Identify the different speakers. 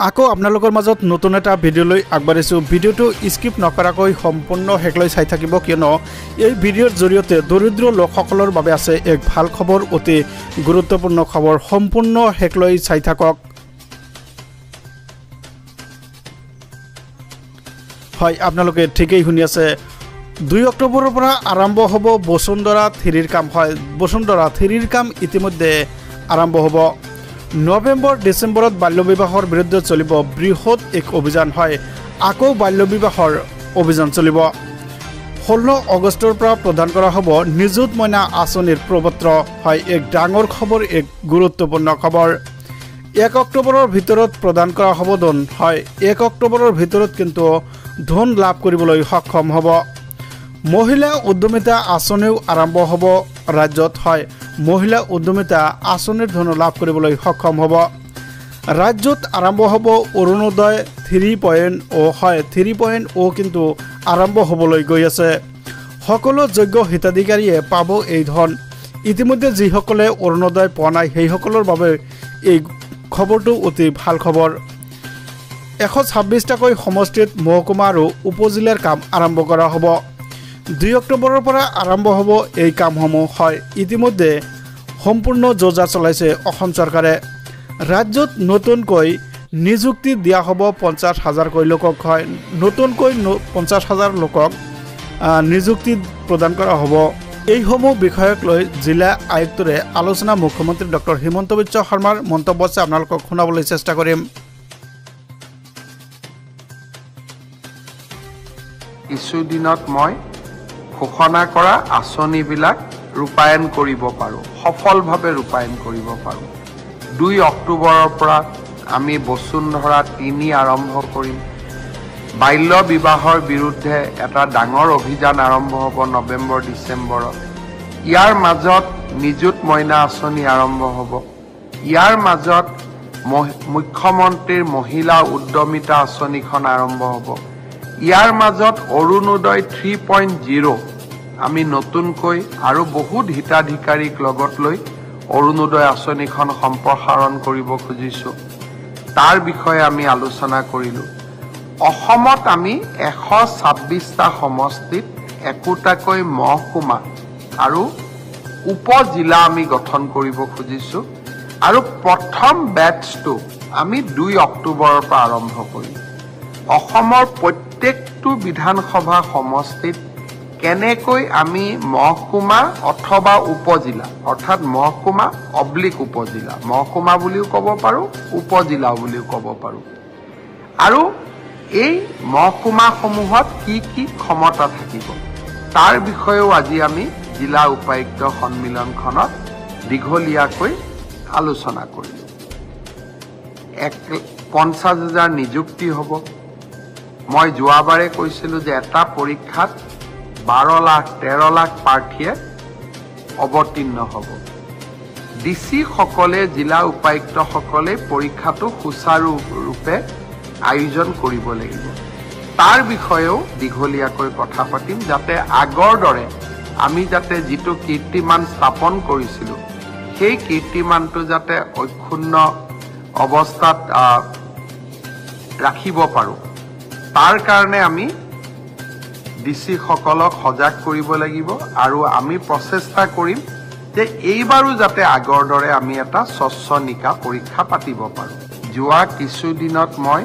Speaker 1: আকৌ আপোনালোকৰ মাজত নতুন এটা ভিডিঅ' লৈ আগবাঢ়িছোঁ। ভিডিঅ'টো স্কিপ নকৰাকৈ সম্পূৰ্ণ শেষলৈ চাই থাকিব, কিয়নো এই ভিডিঅ'ৰ জৰিয়তে দৰিদ্ৰ লোকসকলৰ বাবে আছে এক ভাল খবৰ, অতি গুৰুত্বপূৰ্ণ খবৰ। সম্পূৰ্ণ শেষলৈ চাই থাকক। হয়, আপোনালোকে ঠিকেই শুনি আছে। 2 অক্টোবৰৰ পৰা আৰম্ভ হ'ব বসুন্ধৰা 3ৰ কাম। হয়, বসুন্ধৰা 3ৰ কাম ইতিমধ্যে আৰম্ভ হ'ব। নৱেম্বৰ ডিচেম্বৰত বাল্য বিবাহৰ বিৰুদ্ধে চলিব বৃহৎ এক অভিযান। হয়, আকৌ বাল্য বিবাহৰ অভিযান চলিব। 16 আগষ্টৰ পৰা প্ৰদান কৰা হ'ব নিযুত মইনা আঁচনিৰ প্ৰপত্ৰ। হয়, এক ডাঙৰ খবৰ, এক গুৰুত্বপূৰ্ণ খবৰ। 1 অক্টোবৰৰ ভিতৰত প্ৰদান কৰা হ'ব ধন। হয়, 1 অক্টোবৰৰ ভিতৰত কিন্তু ধন লাভ কৰিবলৈ সক্ষম হ'ব। মহিলা উদ্যমিতা আঁচনিও আৰম্ভ হ'ব ৰাজ্যত। হয়, মহিলা উদ্যমিতা আঁচনিৰ ধন লাভ কৰিবলৈ সক্ষম হ'ব। ৰাজ্যত আৰম্ভ হ'ব অৰুণোদয় 3.0। হয়, 3.0 কিন্তু আৰম্ভ হ'বলৈ গৈ আছে। সকলো যোগ্য হিতাধিকাৰীয়ে পাব এই ধন। ইতিমধ্যে যিসকলে অৰুণোদয় পোৱা নাই সেইসকলৰ বাবে এই খবৰটো অতি ভাল খবৰ। 126টাকৈ সমষ্টিত মহকুমা আৰু উপজিলাৰ কাম আৰম্ভ কৰা হ'ব। 2 অক্টোবৰৰ পৰা আৰম্ভ হ'ব এই কামসমূহ। হয়, ইতিমধ্যে সম্পূৰ্ণ যোজা চলাইছে অসম চৰকাৰে। ৰাজ্যত নতুনকৈ নিযুক্তি দিয়া হ'ব 50,000কৈ লোকক। হয়, নতুনকৈ 50,000 লোকক নিযুক্তি প্ৰদান কৰা হ'ব। এইসমূহ বিষয়ক লৈ জিলা আয়ুক্তৰে আলোচনা। মুখ্যমন্ত্ৰী ডক্টৰ হিমন্ত বিশ্ব শৰ্মাৰ মন্তব্য আছে, আপোনালোকক শুনাবলৈ চেষ্টা কৰিম।
Speaker 2: কিছুদিনত মই ঘোষণা কৰা আঁচনিবিলাক ৰূপায়ণ কৰিব পাৰোঁ, সফলভাৱে ৰূপায়ণ কৰিব পাৰোঁ। 2 অক্টোবৰৰ পৰা আমি বসুন্ধৰা 3 আৰম্ভ কৰিম। বাল্য বিবাহৰ বিৰুদ্ধে এটা ডাঙৰ অভিযান আৰম্ভ হ'ব নৱেম্বৰ ডিচেম্বৰত। ইয়াৰ মাজত নিযুত মইনা আঁচনি আৰম্ভ হ'ব। ইয়াৰ মাজত মুখ্যমন্ত্ৰীৰ মহিলা উদ্যমিতা আঁচনিখন আৰম্ভ হ'ব। ইয়াৰ মাজত অৰুণোদয় 3.0 আমি নতুনকৈ আৰু বহুত হিতাধিকাৰীক লগত লৈ অৰুণোদয় আঁচনিখন সম্প্ৰসাৰণ কৰিব খুজিছোঁ। তাৰ বিষয়ে আমি আলোচনা কৰিলোঁ। অসমত আমি 126টা সমষ্টিত 1টাকৈ মহকুমা আৰু উপজিলা আমি গঠন কৰিব খুজিছোঁ। আৰু প্ৰথম বেটছটো আমি 2 অক্টোবৰৰ পৰা আৰম্ভ কৰিম। অসমৰ প্ৰত্যেকটো বিধানসভা সমষ্টিত কেনেকৈ আমি মহকুমা অথবা উপজিলা, অৰ্থাৎ মহকুমা অব্লিক উপজিলা, মহকুমা বুলিও ক'ব পাৰোঁ, উপজিলা বুলিও ক'ব পাৰোঁ। আৰু এই মহকুমাসমূহত কি কি ক্ষমতা থাকিব তাৰ বিষয়েও আজি আমি জিলা উপায়ুক্ত সন্মিলনখনত দীঘলীয়াকৈ আলোচনা কৰিলোঁ। 50,000 নিযুক্তি হ'ব। মই যোৱাবাৰে কৈছিলোঁ যে এটা পৰীক্ষাত 12 লাখ 13 লাখ প্ৰাৰ্থীয়ে অৱতীৰ্ণ হ'ব। ডিচিসকলে, জিলা উপায়ুক্তসকলে পৰীক্ষাটো সুচাৰুৰূপে আয়োজন কৰিব লাগিব। তাৰ বিষয়েও দীঘলীয়াকৈ কথা পাতিম, যাতে আগৰ দৰে আমি যাতে যিটো কীৰ্তিমান স্থাপন কৰিছিলোঁ সেই কীৰ্তিমানটো যাতে অক্ষুণ্ণ অৱস্থাত ৰাখিব পাৰোঁ। তাৰ কাৰণে আমি ডিচিসকলক সজাগ কৰিব লাগিব আৰু আমি প্ৰচেষ্টা কৰিম যে এইবাৰো যাতে আগৰ দৰে আমি এটা স্বচ্ছ নিকা পৰীক্ষা পাতিব পাৰোঁ। যোৱা কিছুদিনত মই